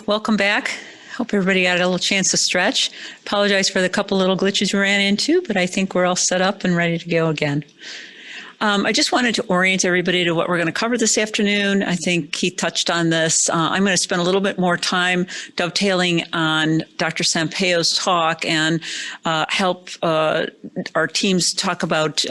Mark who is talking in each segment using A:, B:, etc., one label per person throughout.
A: Welcome back. Hope everybody got a little chance to stretch. Apologize for the couple little glitches we ran into, but I think we're all set up and ready to go again. I just wanted to orient everybody to what we're going to cover this afternoon. I think Keith touched on this. I'm going to spend a little bit more time dovetailing on Dr. Sampaio's talk and help our teams talk about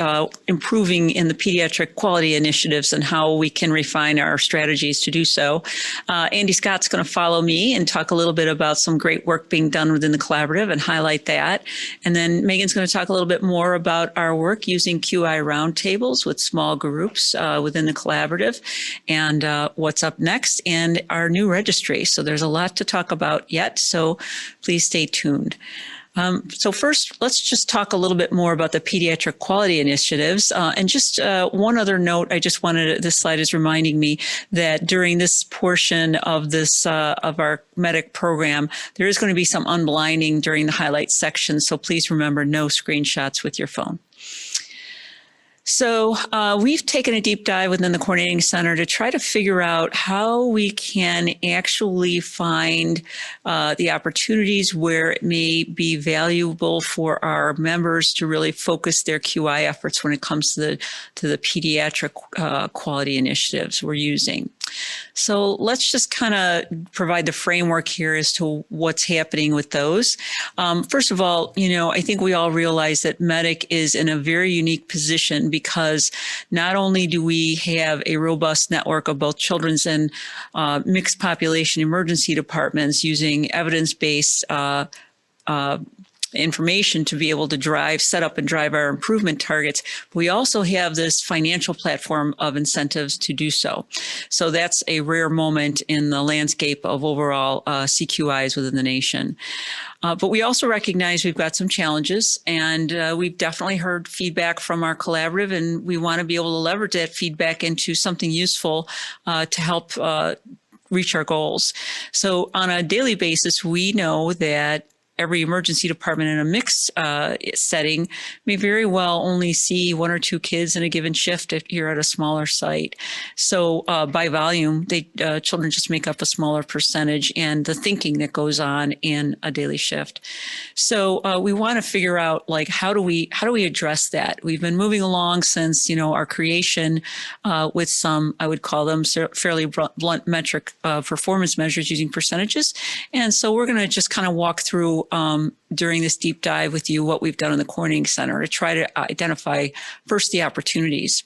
A: improving in the pediatric quality initiatives and how we can refine our strategies to do so. Andy Scott's going to follow me and talk a little bit about some great work being done within the collaborative and highlight that. And then Megan's going to talk a little bit more about our work using QI roundtables with small groups within the collaborative and what's up next and our new registry. So there's a lot to talk about yet, so please stay tuned. So first, let's just talk a little bit more about the pediatric quality initiatives. And just one other note, this slide is reminding me that during this portion of this of our MEDIC program, there is going to be some unblinding during the highlight section. So please remember no screenshots with your phone. So we've taken a deep dive within the Coordinating Center to try to figure out how we can actually find the opportunities where it may be valuable for our members to really focus their QI efforts when it comes to the pediatric quality initiatives we're using. So let's just kind of provide the framework here as to what's happening with those. First of all, I think we all realize that MEDIC is in a very unique position because not only do we have a robust network of both children's and mixed population emergency departments using evidence-based information to be able to set up and drive our improvement targets. We also have this financial platform of incentives to do so. So that's a rare moment in the landscape of overall CQIs within the nation. But we also recognize we've got some challenges, and we've definitely heard feedback from our collaborative, and we want to be able to leverage that feedback into something useful to help reach our goals. So on a daily basis, we know that every emergency department in a mixed setting may very well only see one or two kids in a given shift if you're at a smaller site. So by volume, children just make up a smaller percentage and the thinking that goes on in a daily shift. So we want to figure out how do we address that? We've been moving along since our creation with some, I would call them fairly blunt metric performance measures using percentages. And so we're going to just kind of walk through during this deep dive with you what we've done in the Coordinating Center to try to identify first the opportunities.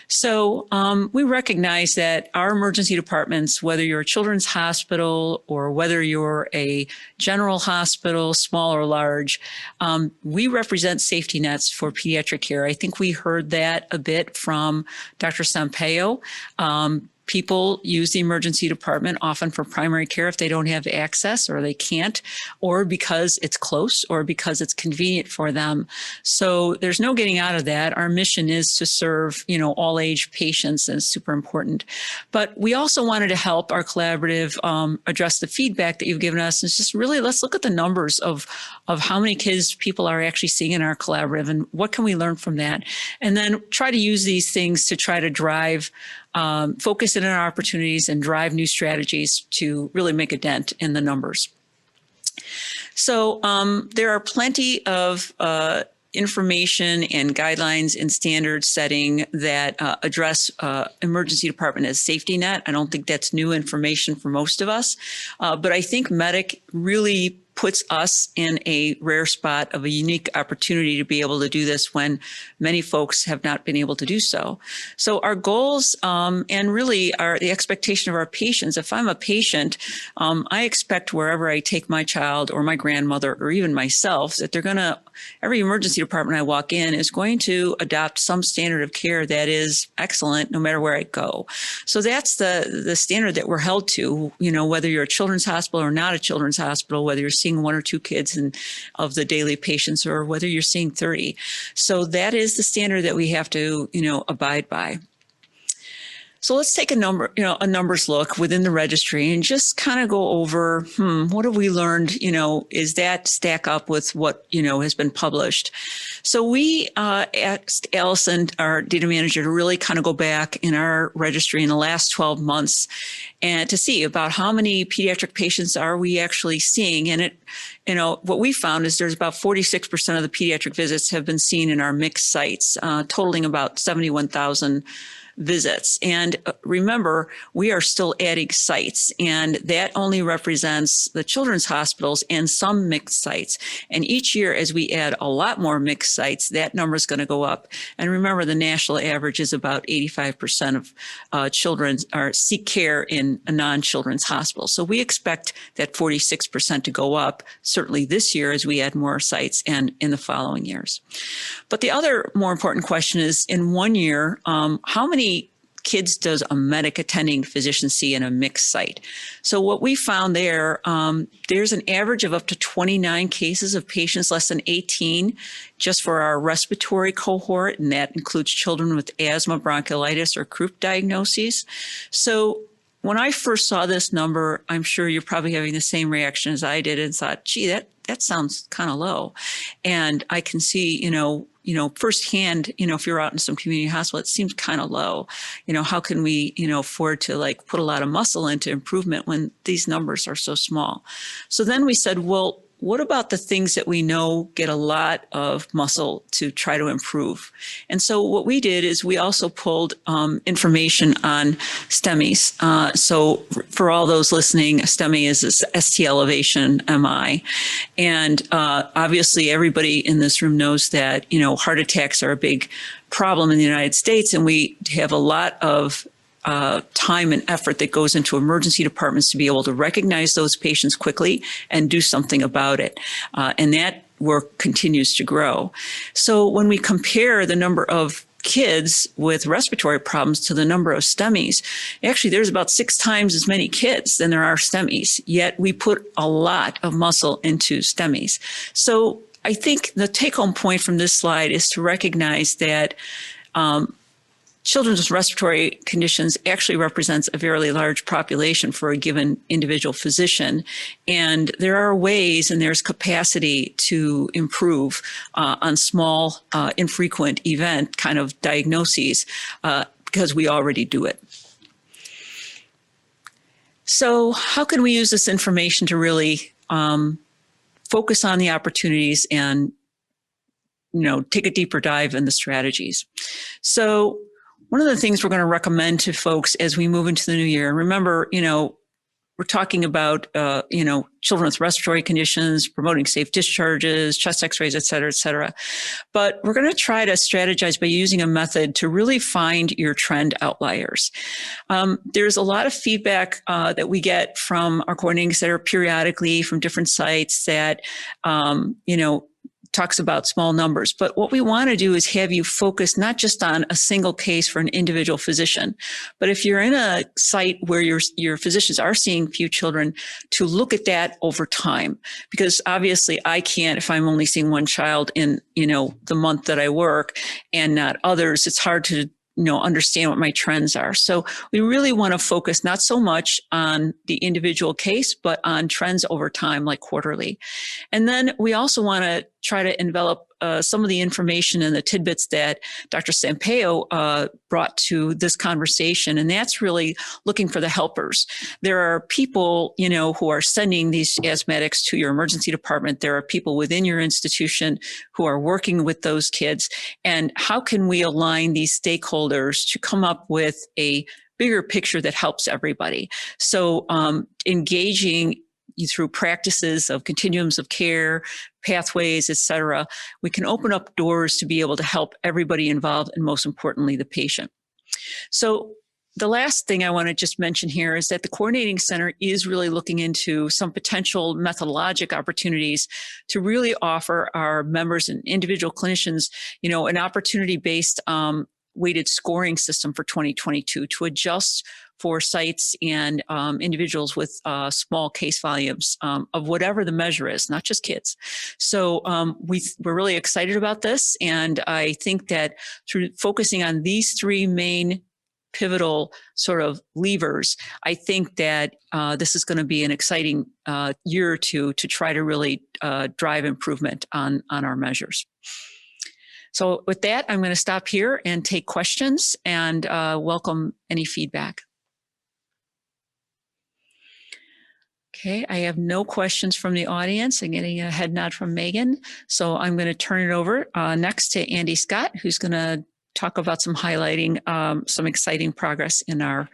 A: So we recognize that our emergency departments, whether you're a children's hospital or whether you're a general hospital, small or large, we represent safety nets for pediatric care. I think we heard that a bit from Dr. Sampaio. People use the emergency department often for primary care if they don't have access or they can't, or because it's close or because it's convenient for them. So there's no getting out of that. Our mission is to serve, all age patients, and it's super important. But we also wanted to help our collaborative address the feedback that you've given us. It's just really, let's look at the numbers of how many kids people are actually seeing in our collaborative and what can we learn from that? And then try to use these things to try to drive focus in on our opportunities and drive new strategies to really make a dent in the numbers. So there are plenty of information and guidelines and standard setting that address emergency department as safety net. I don't think that's new information for most of us, but I think MEDIC really puts us in a rare spot of a unique opportunity to be able to do this when many folks have not been able to do so. So our goals and really the expectation of our patients, if I'm a patient, I expect wherever I take my child or my grandmother or even myself that every emergency department I walk in is going to adopt some standard of care that is excellent no matter where I go. So that's the standard that we're held to, whether you're a children's hospital or not a children's hospital, whether you're seeing one or two kids of the daily patients or whether you're seeing 30. So that is the standard that we have to, abide by. So let's take a numbers look within the registry and just kind of go over, what have we learned? Is that stack up with what, has been published? So we asked Allison, our data manager, to really kind of go back in our registry in the last 12 months and to see about how many pediatric patients are we actually seeing. And what we found is there's about 46% of the pediatric visits have been seen in our mixed sites, totaling about 71,000 visits. And remember, we are still adding sites, and that only represents the children's hospitals and some mixed sites. And each year, as we add a lot more mixed sites, that number is going to go up. And remember, the national average is about 85% of children seek care in a non-children's hospital. So we expect that 46% to go up, certainly this year as we add more sites and in the following years. But the other more important question is, in 1 year, how many kids does a medic attending physician see in a mixed site? So what we found there's an average of up to 29 cases of patients less than 18 just for our respiratory cohort, and that includes children with asthma, bronchiolitis, or croup diagnoses. So when I first saw this number, I'm sure you're probably having the same reaction as I did and thought, gee, that sounds kind of low. And I can see, firsthand, if you're out in some community hospital, it seems kind of low. How can we, afford to put a lot of muscle into improvement when these numbers are so small? So then we said, well, what about the things that we know get a lot of muscle to try to improve? And so what we did is we also pulled information on STEMIs. So for all those listening, STEMI is this ST elevation MI. And obviously everybody in this room knows that, heart attacks are a big problem in the United States, and we have a lot of time and effort that goes into emergency departments to be able to recognize those patients quickly and do something about it. And that work continues to grow. So when we compare the number of kids with respiratory problems to the number of STEMIs, actually there's about 6 times as many kids than there are STEMIs, yet we put a lot of muscle into STEMIs. So I think the take-home point from this slide is to recognize that children with respiratory conditions actually represents a very large population for a given individual physician. And there are ways and there's capacity to improve on small, infrequent event kind of diagnoses because we already do it. So how can we use this information to really focus on the opportunities and take a deeper dive in the strategies? So one of the things we're going to recommend to folks as we move into the new year, remember, we're talking about, children with respiratory conditions, promoting safe discharges, chest x-rays, et cetera, but we're going to try to strategize by using a method to really find your trend outliers. There's a lot of feedback that we get from our coordinating center periodically from different sites that, talks about small numbers. But what we want to do is have you focus not just on a single case for an individual physician, but if you're in a site where your physicians are seeing few children, to look at that over time. Because obviously I can't, if I'm only seeing one child in, the month that I work and not others, it's hard to understand what my trends are. So we really want to focus not so much on the individual case, but on trends over time, like quarterly. And then we also want to try to envelop some of the information and the tidbits that Dr. Sampaio brought to this conversation. And that's really looking for the helpers. There are people, who are sending these asthmatics to your emergency department. There are people within your institution who are working with those kids. And how can we align these stakeholders to come up with a bigger picture that helps everybody? So engaging through practices of continuums of care, pathways, et cetera, we can open up doors to be able to help everybody involved, and most importantly, the patient. So the last thing I want to just mention here is that the coordinating center is really looking into some potential methodologic opportunities to really offer our members and individual clinicians, an opportunity-based weighted scoring system for 2022 to adjust for sites and individuals with small case volumes of whatever the measure is, not just kids. So we're really excited about this. And I think that through focusing on these 3 main pivotal sort of levers, I think that this is going to be an exciting year or two to try to really drive improvement on our measures. So with that, I'm going to stop here and take questions and welcome any feedback. Okay, I have no questions from the audience. I'm getting a head nod from Megan. So I'm going to turn it over next to Andy Scott, who's going to talk about some highlighting some exciting progress in our